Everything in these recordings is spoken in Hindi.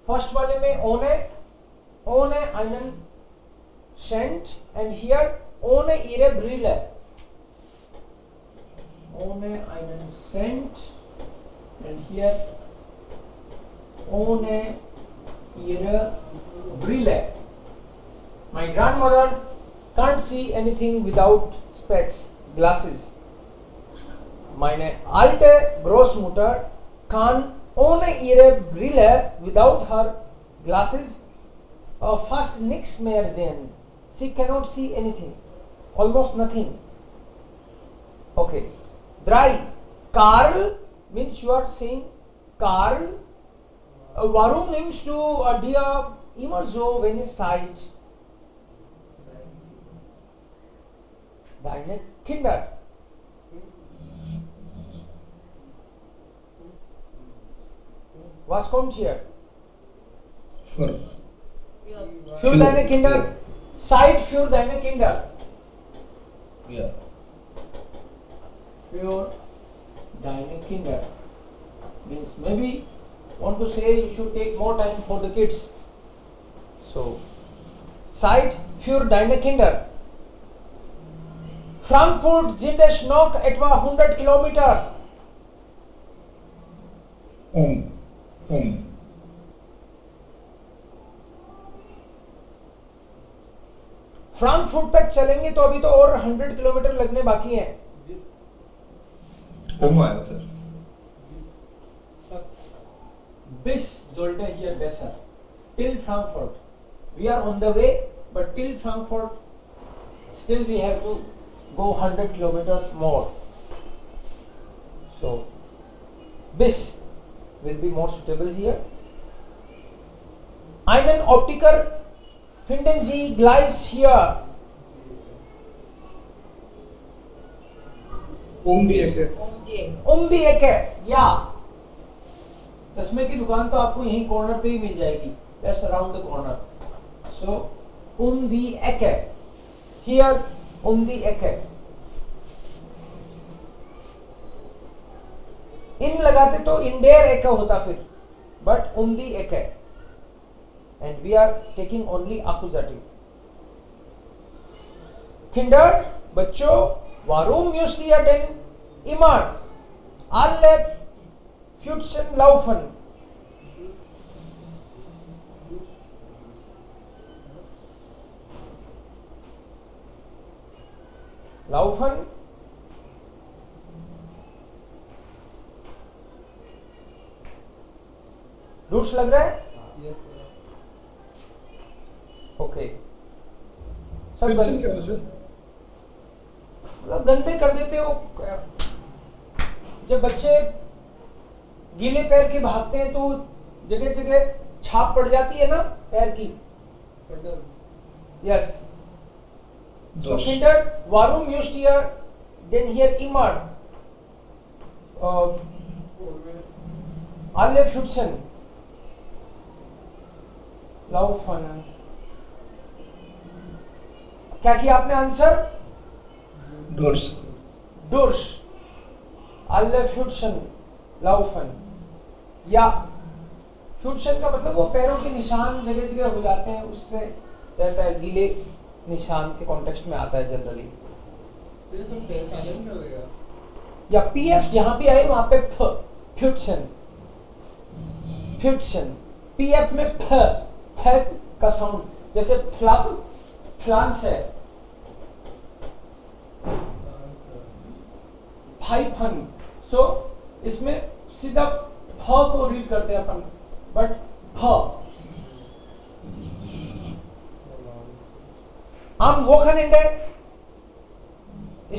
फर्स्ट वाले में ohne einen Cent and here ohne ihre Brille. Ohne einen Cent and here ohne ihre Brille. My grandmother can't see anything without specs, glasses. Meine alte Großmutter kann ohne ihre Brille, without her glasses, fast nichts mehr sehen. She cannot see anything, almost nothing. Okay. 3. Karl means you are saying Karl. Warum nimmst du dir immer so wenig Zeit? Deine Kinder. Was kommt hier? Für deine Kinder. Zeit für deine Kinder. Ja. Für deine Kinder. Means maybe want to say you should take more time for the kids. So, Zeit für deine Kinder. Frankfurt sind es noch etwa 100 Kilometer. Frankfurt तक चलेंगे तो अभी तो और 100 किलोमीटर लगने बाकी हैं. आएगा sir. Bis sollte hier besser. Till Frankfurt. We are on the way, but till Frankfurt, still we have to go 100 kilometers more. So, bis will be more suitable here. Einen Optiker finden Sie gleich hier. Die Ecke. Ja. चश्मे की दुकान तो आपको यहीं कॉर्नर पे ही मिल जाएगी. Just around the corner. So, die Ecke. Here, die Ecke. इन लगाते तो in der Ecke होता फिर. But die Ecke. And we are taking only accusative. Kinder, बच्चों, warum müsst ihr denn immer alle Pfützen laufen? Laufen? Roots लग रहा है? ओके. सब मतलब गंदे कर देते हो. जब बच्चे गीले पैर के भागते हैं तो जगह जगह छाप पड़ जाती है ना पैर की. Yes. So Kinder, warum müsst ihr denn hier immer alle Pfützen laufen? क्या किया आपने answer? Durch. Alle Pfützen laufen. या Pfützen का मतलब वो पैरों के निशान जगह जगह हो जाते हैं, उससे रहता है. गीले निशान के कॉन्टेक्स्ट में आता है जनरली. या पीएफ जहां भी आए वहां पे फ्यूट्सन. पीएफ में फ का साउंड, जैसे फ्लब फ्लांस है. फाइफन. सो इसमें सीधा फ को रीड करते हैं अपन, बट फ. Am Wochenende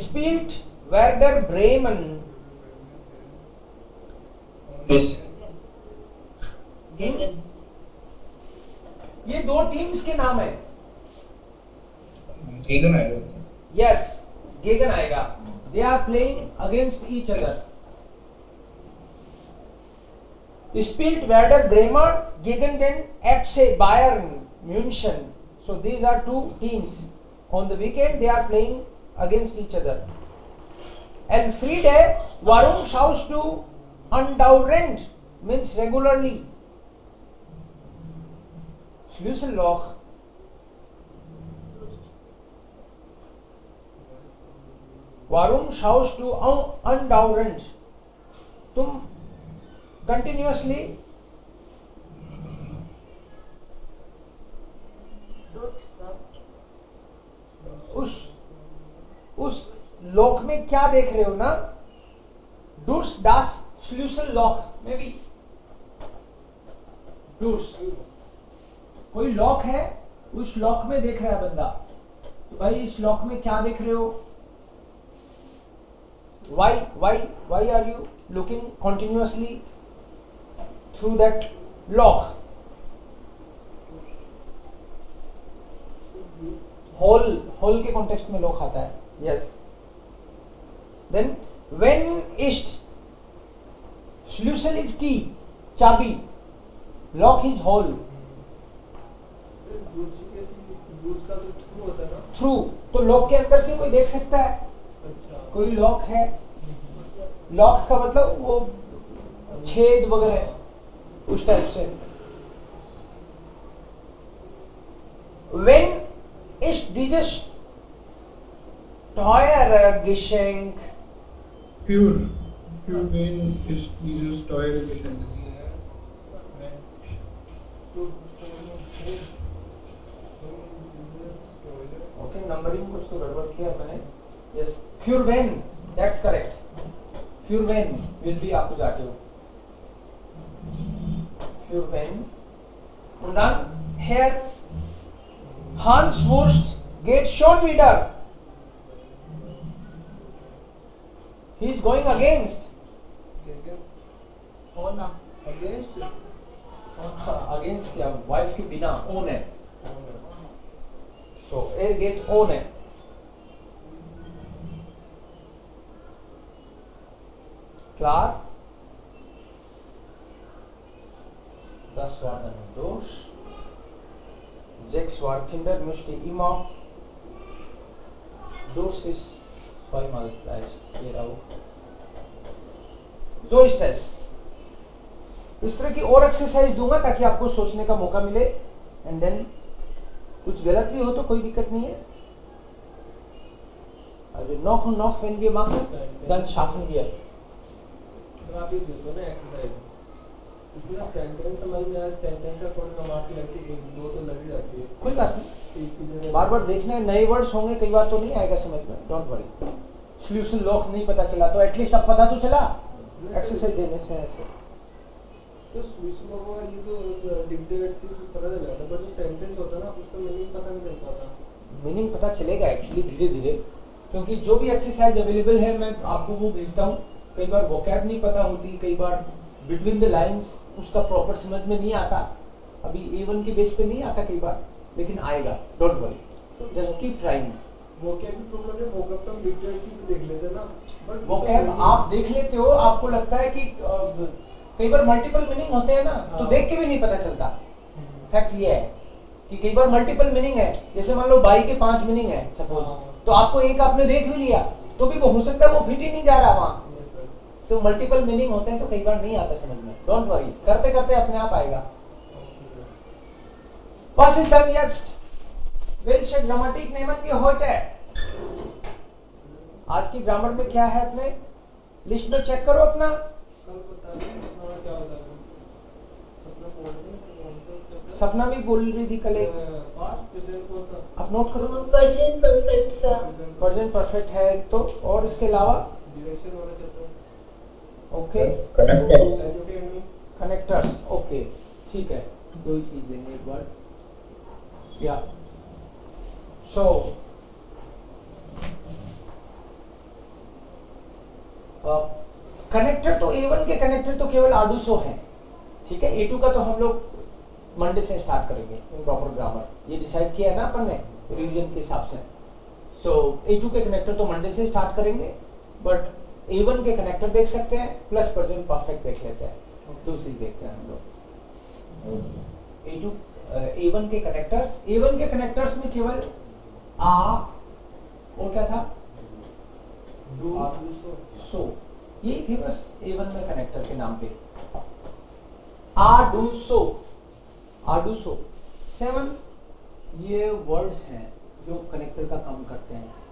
spielt Werder Bremen. ये दो टीम्स के नाम है. गेगन आएगा. Yes, गेगन आएगा. They are playing against each other. Spielt Werder Bremen gegen den FC Bayern München. So these are two teams. On the weekend they are playing against each other. Elfriede, warum schaust du andauernd? Means regularly. Schlüsselloch. Warum schaust du andauernd? तुम continuously उस लॉक में क्या देख रहे हो ना? डूर्स डास स्लूसल लॉक में भी डूर्स कोई लॉक है, उस लॉक में देख रहा है बंदा, तो भाई इस लॉक में क्या देख रहे हो? why are you looking continuously through that lock? Hole के कॉन्टेक्स्ट में लॉक आता है. Yes. Then when ist Schlüssel is key, चाबी, lock is hole. थ्रू तो लॉक के अंदर से कोई देख सकता है. कोई लॉक है, लॉक का मतलब वो छेद वगैरह उस टाइप से. When ist dieses teure Geschenk? Für wen ist dieses teure Geschenk? Okay, numbering कुछ तो गड़बड़ किया मैंने. Yes, für wen, that's correct. Für wen will be Akkusativ. Für wen. Und dann Herr Hans Wurst geht schon wieder. He is going against. Against क्या? वाइफ के बिना ओन है. So er geht ohne. Klar? Das war dann durch. 6 war Kinder müsste immer durch ist zweimal gleich. Hier auch. So ist es. इस तरह की और एक्सरसाइज दूंगा ताकि आपको सोचने का मौका मिले. एंड देन कुछ गलत भी हो तो कोई दिक्कत नहीं है. Also noch wenn wir machen, dann schaffen wir. आप ये देखो ना एक्सरसाइज, इतना सेंटेंस समझ में आया, सेंटेंस का कौन सा मार्क लगती है, 1-2 तो लग ही जाती है. कोई बात नहीं, बार बार देखना है. नए वर्ड्स होंगे, कई बार तो नहीं आएगा समझ में. Don't worry. सॉल्यूशन लॉक नहीं पता चला तो एटलीस्ट अब पता तो चला एक्सरसाइज देने से. ऐसे तो सॉल्यूशन लॉक वाला ये तो डिक्टेट से पता चल जाता है, पर जो सेंटेंस होता है ना उसका मीनिंग पता नहीं चल पाता. मीनिंग पता चलेगा एक्चुअली धीरे धीरे, क्योंकि जो भी एक्सरसाइज अवेलेबल है मैं आपको वो भेजता हूँ. कई बार वोकैब नहीं पता होती, कई बार बिटवीन द लाइंस उसका प्रॉपर समझ में नहीं आता. अभी A1 के बेस पे नहीं आता कई बार, लेकिन आएगा. Don't worry, just keep trying. Vocab भी प्रॉब्लम है. वोकैब तो हम डिक्टेट से देख लेते हैं ना, बट वोकैब आप देख लेते हो, आपको लगता है कि कई बार मल्टीपल मीनिंग होते हैं ना, तो देख के भी नहीं पता चलता. फैक्ट ये है कि कई बार मल्टीपल मीनिंग है. जैसे मान लो बाई के 5 मीनिंग है सपोज, तो आपको एक आपने देख भी लिया तो भी वो हो सकता है वो फिट ही नहीं जा रहा वहां. सो मल्टीपल मीनिंग होते हैं तो कई बार नहीं आता समझ में. डोंट वरी, करते करते अपने आप आएगा. Was ist dann jetzt? Welche Grammatik nehmen wir heute? आज की ग्रामर में क्या है अपने लिस्ट में चेक करो अपना. कल पता नहीं सपना क्या होता है. सपना बोल रहे हैं, सपना भी बोल रही थी कल एक. पास्ट प्रेजेंट कौन सा? आप नोट करो. Present perfect sir. Present perfect है एक तो, और इसके अलावा डायरेक्शन वाला चलता है. ओके, एजुकेट मी. कनेक्टर्स. ओके ठीक है, दो ही चीज लेंगे एक बार. या सो कनेक्टर तो A1 के कनेक्टर तो केवल आर्डूसो हैं. ठीक है, A2 का तो हम लोग मंडे से स्टार्ट करेंगे प्रॉपर ग्रामर. ये डिसाइड किया है ना अपन ने रिवीजन के हिसाब से. सो A2 के कनेक्टर तो मंडे से स्टार्ट करेंगे, बट A1 के कनेक्टर देख सकते हैं, प्लस प्रेजेंट परफेक्ट देख लेते हैं. दो चीज देखते हैं हम लोग. A1 के कनेक्टर्स, A1 के कनेक्टर्स में केवल आ और क्या था, डू, सो, यही थे बस A1 में कनेक्टर के नाम पे. आ डू सो, 7 ये वर्ड्स हैं जो कनेक्टर का काम करते हैं.